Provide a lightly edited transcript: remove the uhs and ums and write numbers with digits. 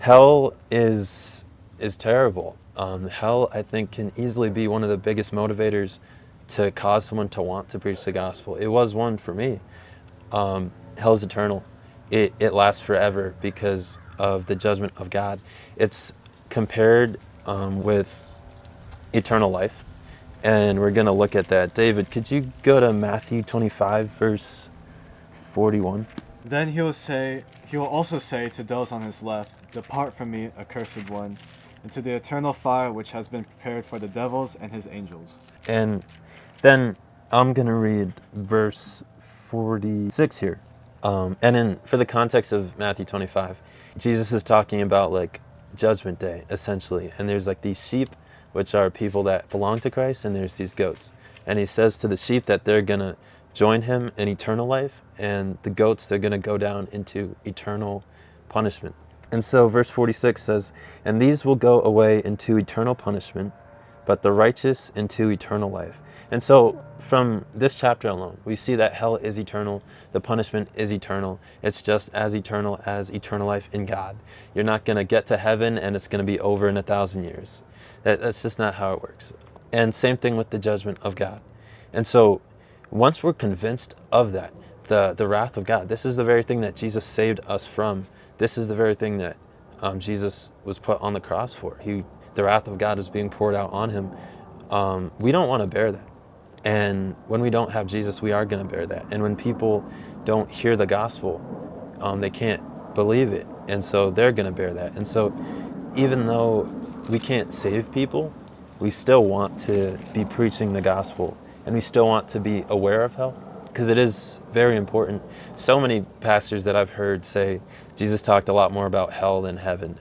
Hell is terrible. Hell, I think, can easily be one of the biggest motivators to cause someone to want to preach the gospel. It was one for me. Hell's eternal. It lasts forever because of the judgment of God. It's compared with eternal life, and we're going to look at that. David, could you go to Matthew 25, verse 41? Then he will also say to those on his left, "Depart from me, accursed ones, into the eternal fire which has been prepared for the devils and his angels." And then I'm going to read verse 46 here. For the context of Matthew 25, Jesus is talking about like judgment day, essentially. And there's like these sheep, which are people that belong to Christ, and there's these goats. And he says to the sheep that they're going to join him in eternal life, and the goats, they're going to go down into eternal punishment. And so verse 46 says, "And these will go away into eternal punishment, but the righteous into eternal life." And so from this chapter alone, we see that hell is eternal, the punishment is eternal. It's just as eternal life in God. You're not going to get to heaven and it's going to be over in 1,000 years. That's just not how it works. And same thing with the judgment of God. And so once we're convinced of that, the wrath of God, this is the very thing that Jesus saved us from. This is the very thing that Jesus was put on the cross for. The wrath of God is being poured out on him. We don't want to bear that. And when we don't have Jesus, we are going to bear that. And when people don't hear the gospel, they can't believe it. And so they're going to bear that. And so even though we can't save people, we still want to be preaching the gospel. And we still want to be aware of hell, because it is very important. So many pastors that I've heard say Jesus talked a lot more about hell than heaven.